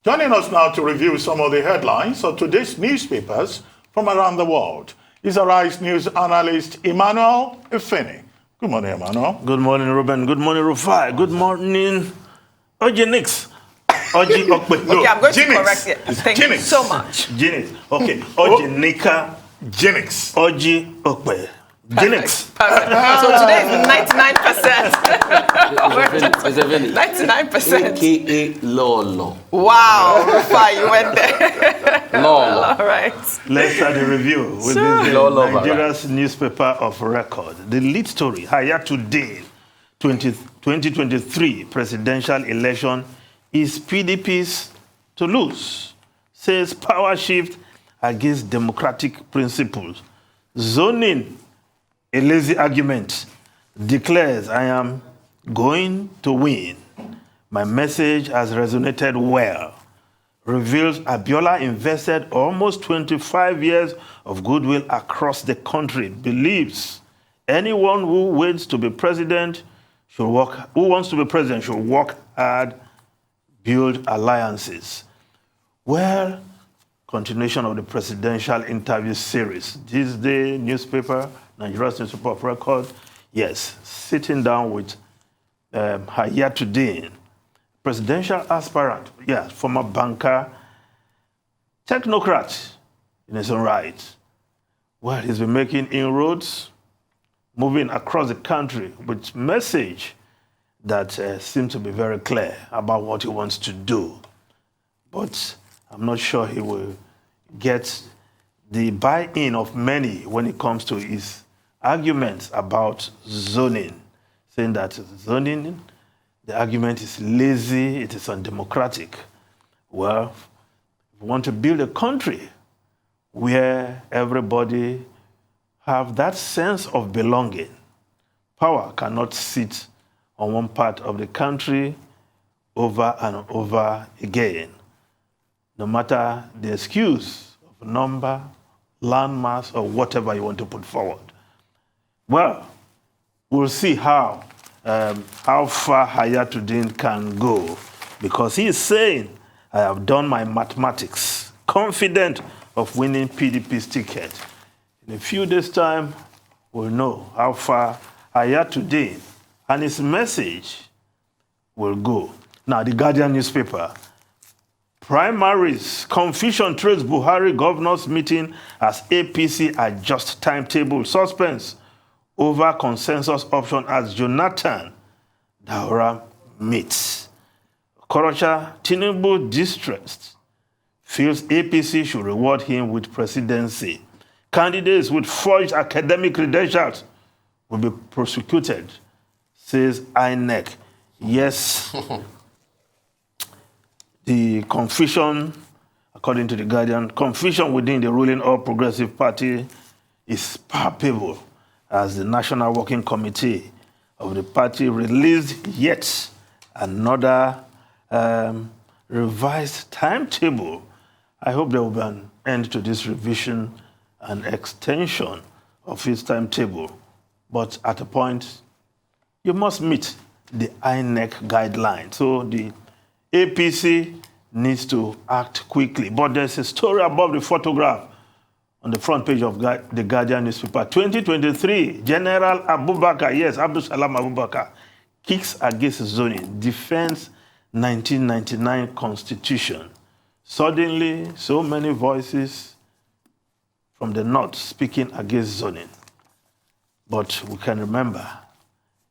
Joining us now to review some of the headlines of today's newspapers from around the world is Arise News analyst Emmanuel Ifeni. Good morning, Emmanuel. Good morning, Ruben. Good morning, Rufai. Good morning, Ojenix. Okay, I'm going to correct it. Thank you so much. Jinix. Okay. Ojenika. Jinix. Oji Okpe. Jinx. Perfect. So today is 99%. 99%. AKA Lolo. Wow, Rufa, you went there. Lolo. All right. Let's start the review with this Nigeria's newspaper of record. The lead story, Hayatu-Deen, 2023 presidential election is PDP's to lose, says power shift against democratic principles. Zoning, a lazy argument, declares I am going to win. My message has resonated well. Reveals Abiola invested almost 25 years of goodwill across the country. Believes anyone who wants to be president should work hard, build alliances. Well, continuation of the presidential interview series. This day newspaper, Nigeria's newspaper of record, yes, sitting down with Hayatu-Deen, presidential aspirant, yes, former banker, technocrat in his own right. Well, he's been making inroads, moving across the country with message that seems to be very clear about what he wants to do. But I'm not sure he will get the buy-in of many when it comes to his arguments about zoning, saying that zoning, the argument is lazy, it is undemocratic. Well, we want to build a country where everybody have that sense of belonging. Power cannot sit on one part of the country over and over again, no matter the excuse of number, landmass, or whatever you want to put forward. Well, we'll see how far Hayatu-Deen can go, because he is saying, I have done my mathematics, confident of winning PDP's ticket. In a few days' time, we'll know how far Hayatu-Deen and his message will go. Now, the Guardian newspaper, primaries, confusion trails Buhari governor's meeting as APC adjust timetable, suspense over consensus option as Jonathan Daura meets. Korocha Tinubu distressed, feels APC should reward him with presidency. Candidates with forged academic credentials will be prosecuted, says INEC. Yes, the confusion, according to the Guardian, confusion within the ruling All Progressive Party is palpable as the National Working Committee of the party released yet another revised timetable. I hope there will be an end to this revision and extension of its timetable. But at a point, you must meet the INEC guideline. So the APC needs to act quickly. But there's a story above the photograph on the front page of the Guardian newspaper. 2023, General Abubakar, yes, Abdul Salam Abubakar, kicks against zoning, defends 1999 Constitution. Suddenly, so many voices from the North speaking against zoning. But we can remember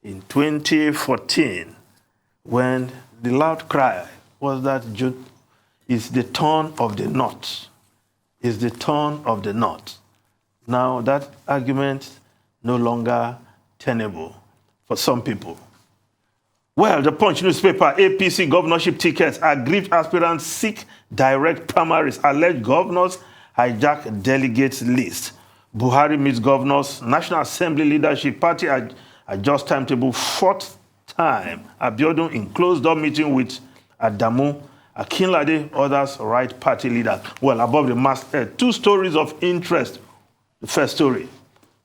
in 2014, when the loud cry was that it's the turn of the North. It's the turn of the North. Now that argument no longer tenable for some people. Well, the Punch newspaper, APC governorship tickets, aggrieved aspirants seek direct primaries, alleged governors hijack delegates list. Buhari meets governors, National Assembly leadership, party adjust timetable, fourth time. Abiodun in closed-door meeting with Adamu, Akinlade, others right party leaders. Well, above the masthead, two stories of interest. The first story,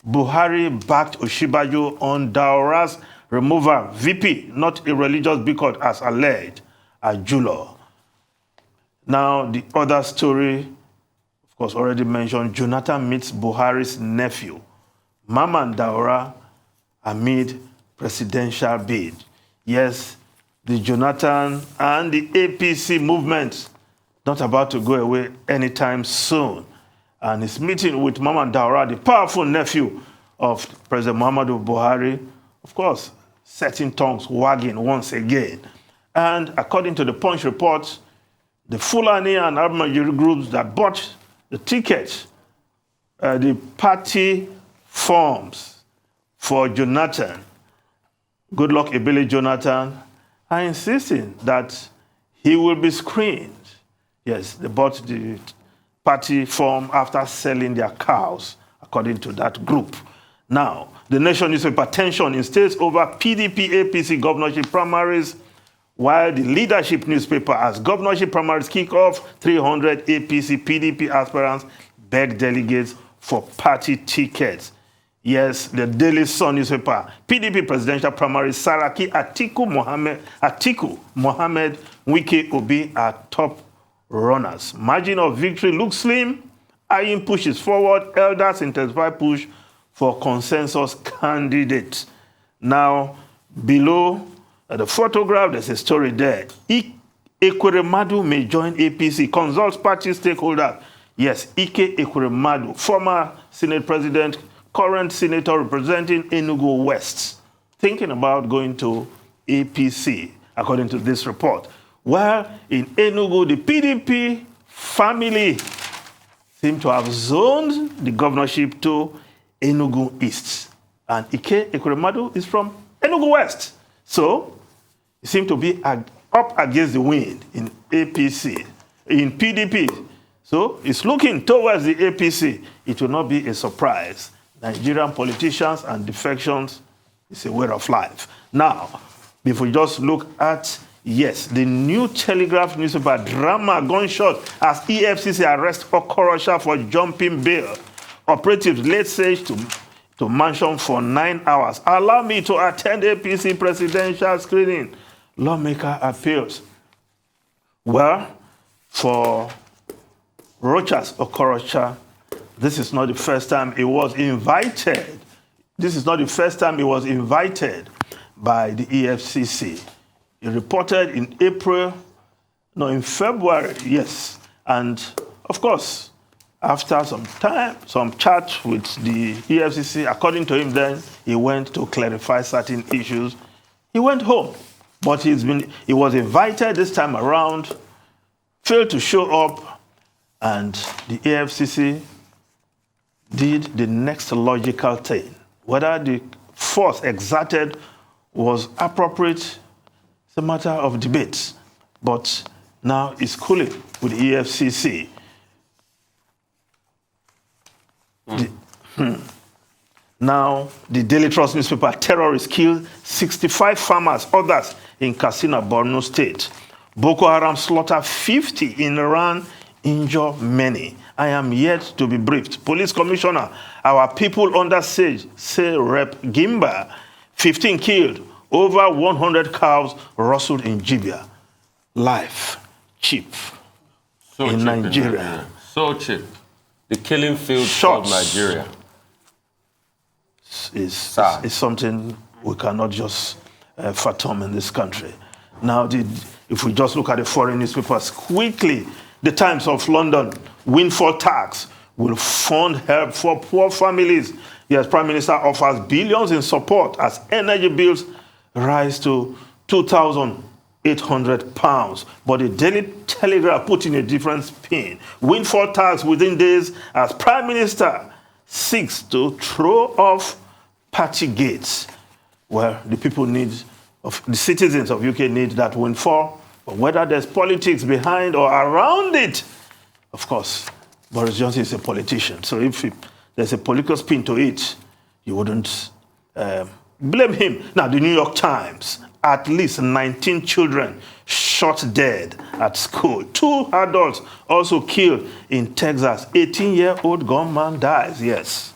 Buhari backed Oshibajo on Daura's removal. VP, not a religious bigot as alleged, Ajulo. Now, the other story, of course, already mentioned, Jonathan meets Buhari's nephew, Maman Daura, amid presidential bid. Yes, the Jonathan and the APC movement not about to go away anytime soon. And his meeting with Maman Daura, the powerful nephew of President Muhammadu Buhari, of course, setting tongues wagging once again. And according to the Punch report, the Fulani and Arab groups that bought the tickets, the party forms for Jonathan, Goodluck Ebele Jonathan, are insisting that he will be screened. Yes, they bought the party form after selling their cows, according to that group. Now, the Nation newspaper tension in states over PDP APC governorship primaries, while the leadership newspaper, as governorship primaries kick off, 300 APC PDP aspirants beg delegates for party tickets. Yes, the Daily Sun newspaper, PDP presidential primaries, Saraki Atiku Mohammed Wike Obi are top runners. Margin of victory looks slim. Ayin pushes forward. Elders intensify push for consensus candidates. Now, below the photograph, there's a story there. Ekweremadu may join APC. Consults party stakeholders. Yes, Ike Ekweremadu, former Senate president, current senator representing Enugu West, thinking about going to APC, according to this report. While in Enugu, the PDP family seem to have zoned the governorship to Enugu East. And Ike Ekweremadu is from Enugu West. So, he seems to be up against the wind in APC, in PDP. So, it's looking towards the APC. It will not be a surprise. Nigerian politicians and defections is a way of life. Now, if we just look at, yes, the New Telegraph newspaper, drama gunshot as EFCC arrests Okorocha for jumping bail. Operatives laid siege to mansion for 9 hours. Allow me to attend APC presidential screening. Lawmaker appeals. Well, for Rochas Okorocha, this is not the first time he was invited. This is not the first time he was invited by the EFCC. He reported in February, yes. And of course, after some time, some chat with the EFCC, according to him then, he went to clarify certain issues. He went home, but he was invited this time around, failed to show up, and the EFCC did the next logical thing. Whether the force exerted was appropriate, it's a matter of debate. But now it's cooling with the EFCC. Now, the Daily Trust newspaper, terrorists killed 65 farmers, others in Katsina, Borno State. Boko Haram slaughter 50 in Iran, injure many. I am yet to be briefed. Police Commissioner, our people under siege, say Rep. Gimba, 15 killed, over 100 cows rustled in Jibia. Life cheap So in cheap Nigeria. So cheap. The killing field Shots. of Nigeria. Is something we cannot just fathom in this country. Now, if we just look at the foreign newspapers quickly, the Times of London, windfall tax will fund help for poor families. Yes, Prime Minister offers billions in support as energy bills rise to £2,800. But the Daily Telegraph put in a different spin. Windfall tax within days as Prime Minister seeks to throw off party gates. Well, the citizens of UK need that windfall. But whether there's politics behind or around it, of course, Boris Johnson is a politician. So if there's a political spin to it, you wouldn't blame him. Now, the New York Times, at least 19 children shot dead at school. 2 adults also killed in Texas. 18-year-old gunman dies, yes.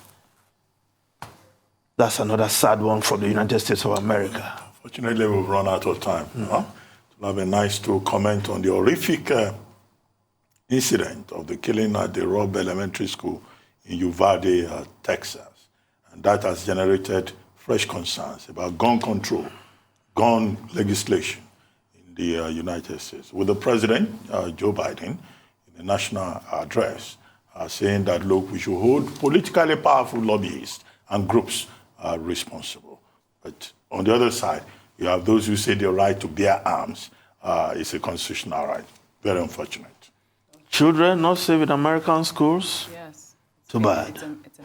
That's another sad one for the United States of America. Fortunately, we've run out of time. It would have been nice to comment on the horrific incident of the killing at the Robb Elementary School in Uvalde, Texas. And that has generated fresh concerns about gun control, gun legislation in the United States. With the President, Joe Biden, in the national address, saying that, look, we should hold politically powerful lobbyists and groups responsible. But on the other side, you have those who say the right to bear arms is a constitutional right. Very unfortunate. Children not safe in American schools? Yes. Too bad. It's a